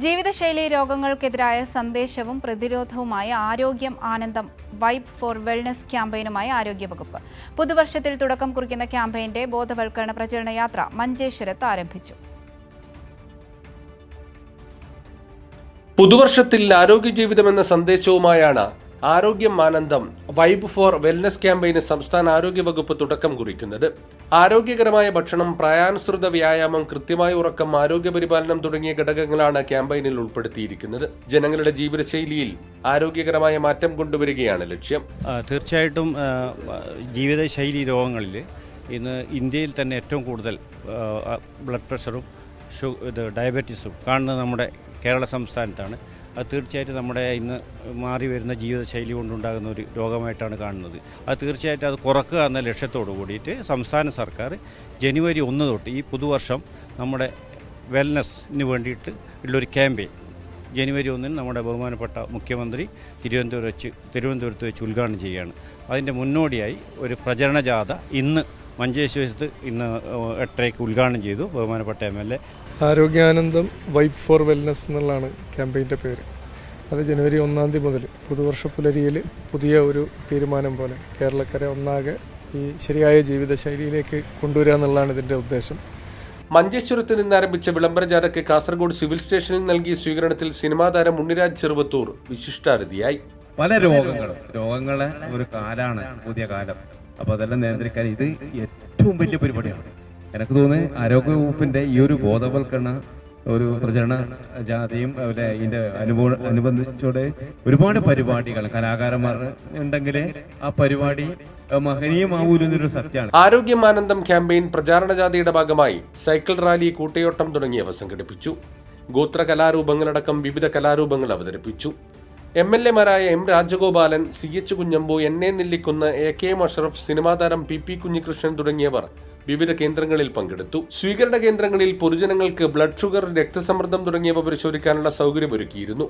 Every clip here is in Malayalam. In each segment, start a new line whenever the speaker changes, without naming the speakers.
ജീവിതശൈലി രോഗങ്ങൾക്കെതിരായ സന്ദേശവും പ്രതിരോധവുമായി ആരോഗ്യം ആനന്ദം വൈബ് ഫോർ വെൽനസ് ക്യാമ്പയിനുമായി ആരോഗ്യവകുപ്പ്. പുതുവർഷത്തിൽ തുടക്കം കുറിക്കുന്ന ക്യാമ്പയിന്റെ ബോധവൽക്കരണ പ്രചരണ യാത്ര മഞ്ചേശ്വരത്ത് ആരംഭിച്ചു.
പുതുവർഷത്തിൽ ആരോഗ്യ ജീവിതമെന്ന സന്ദേശവുമായാണ് ആരോഗ്യം ആനന്ദം വൈബ് ഫോർ വെൽനസ് ക്യാമ്പയിന് സംസ്ഥാന ആരോഗ്യവകുപ്പ് തുടക്കം കുറിക്കുന്നത്. ആരോഗ്യകരമായ ഭക്ഷണം, പ്രായാനുസൃത വ്യായാമം, കൃത്യമായ ഉറക്കം, ആരോഗ്യപരിപാലനം തുടങ്ങിയ ഘടകങ്ങളാണ് ക്യാമ്പയിനിൽ ഉൾപ്പെടുത്തിയിരിക്കുന്നത്. ജനങ്ങളുടെ ജീവിതശൈലിയിൽ ആരോഗ്യകരമായ മാറ്റം കൊണ്ടുവരികയാണ് ലക്ഷ്യം.
തീർച്ചയായിട്ടും ജീവിതശൈലി രോഗങ്ങളിൽ ഇന്ന് ഇന്ത്യയിൽ തന്നെ ഏറ്റവും കൂടുതൽ ബ്ലഡ് പ്രഷറും ഡയബറ്റീസും കാണുന്നത് നമ്മുടെ കേരള സംസ്ഥാനത്താണ്. അത് തീർച്ചയായിട്ടും നമ്മുടെ ഇന്ന് മാറി വരുന്ന ജീവിതശൈലി കൊണ്ടുണ്ടാകുന്ന ഒരു രോഗമായിട്ടാണ് കാണുന്നത്. അത് തീർച്ചയായിട്ടും അത് കുറക്കുക എന്ന ലക്ഷ്യത്തോടു കൂടിയിട്ട് സംസ്ഥാന സർക്കാർ ജനുവരി 1 തൊട്ട് ഈ പുതുവർഷം നമ്മുടെ വെൽനസ്സിന് വേണ്ടിയിട്ട് ഉള്ളൊരു ക്യാമ്പയിൻ ജനുവരി 1 നമ്മുടെ ബഹുമാനപ്പെട്ട മുഖ്യമന്ത്രി തിരുവനന്തപുരത്ത് വെച്ച് ഉദ്ഘാടനം ചെയ്യുകയാണ്. അതിൻ്റെ മുന്നോടിയായി ഒരു പ്രചരണ ജാഥ ഇന്ന് മഞ്ചേശ്വരത്ത് ഇന്ന് 8:30 ഉദ്ഘാടനം ചെയ്തു ബഹുമാനപ്പെട്ട MLA.
ആരോഗ്യാനന്ദം വൈബ് ഫോർ വെൽനസ് എന്നുള്ളതാണ് ക്യാമ്പയിൻ്റെ പേര്. അത് ജനുവരി 1 മുതൽ പുതുവർഷ പുലരിയിൽ പുതിയ ഒരു തീരുമാനം പോലെ കേരളക്കരെ ഒന്നാകെ ഈ ശരിയായ ജീവിതശൈലിയിലേക്ക് കൊണ്ടുവരിക എന്നുള്ളതാണ് ഇതിൻ്റെ ഉദ്ദേശം.
മഞ്ചേശ്വരത്ത് നിന്ന് ആരംഭിച്ച വിളംബര ജാഥയ്ക്ക് കാസർഗോഡ് സിവിൽ സ്റ്റേഷനിൽ നൽകിയ സ്വീകരണത്തിൽ സിനിമാ താരം ഉണ്ണിരാജ് ചെറുവത്തൂർ വിശിഷ്ടാതിഥിയായി.
പല രോഗങ്ങളെ ഒരു കാലാണ് പുതിയ കാലം. അപ്പോൾ അതെല്ലാം നിയന്ത്രിക്കാൻ ഇത് ഏറ്റവും വലിയ പരിപാടിയാണ്. എനിക്ക് തോന്നുന്നത് ആരോഗ്യവകുപ്പിന്റെ ഈ ഒരു ബോധവൽക്കരണ ഒരു പ്രചരണ ജാഥയും അതുപോലെ ഇതിന്റെ അനുബന്ധിച്ചോടെ ഒരുപാട് പരിപാടികൾ കലാകാരന്മാർ ഉണ്ടെങ്കിൽ ആ പരിപാടി മഹനീയമാവൂലെന്നൊരു സത്യമാണ്.
ആരോഗ്യം ആനന്ദം ക്യാമ്പയിൻ പ്രചാരണ ജാഥയുടെ ഭാഗമായി സൈക്കിൾ റാലി, കൂട്ടയോട്ടം തുടങ്ങിയവ സംഘടിപ്പിച്ചു. ഗോത്ര കലാരൂപങ്ങളടക്കം വിവിധ കലാരൂപങ്ങൾ അവതരിപ്പിച്ചു. MLA-മാരായ M. Rajagopalan, CH Kunhambu, NA Nellikkunnu, AK Ashraf, cinema താരം PP കുഞ്ഞികൃഷ്ണൻ തുടങ്ങിയവർ വിവിധ കേന്ദ്രങ്ങളിൽ പങ്കെടുത്തു. സ്വീകരണ കേന്ദ്രങ്ങളിൽ പൊതുജനങ്ങൾക്ക് ബ്ലഡ് ഷുഗർ, രക്തസമ്മർദ്ദം തുടങ്ങിയവ പരിശോധിക്കാനുള്ള സൗകര്യമൊരുക്കിയിരുന്നു.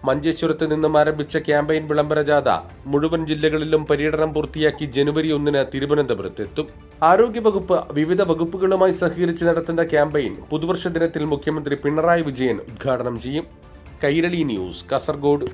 മഞ്ചേശ്വരത്ത് നിന്നും ആരംഭിച്ച ക്യാമ്പയിൻ വിളംബര ജാഥ മുഴുവൻ ജില്ലകളിലും പര്യടനം പൂർത്തിയാക്കി ജനുവരി 1 തിരുവനന്തപുരത്തെത്തും. ആരോഗ്യവകുപ്പ് വിവിധ വകുപ്പുകളുമായി സഹകരിച്ച് നടത്തുന്ന ക്യാമ്പയിൻ പുതുവർഷ ദിനത്തിൽ മുഖ്യമന്ത്രി പിണറായി വിജയൻ ഉദ്ഘാടനം ചെയ്യും. കൈരളി ന്യൂസ്, കാസർഗോഡ്.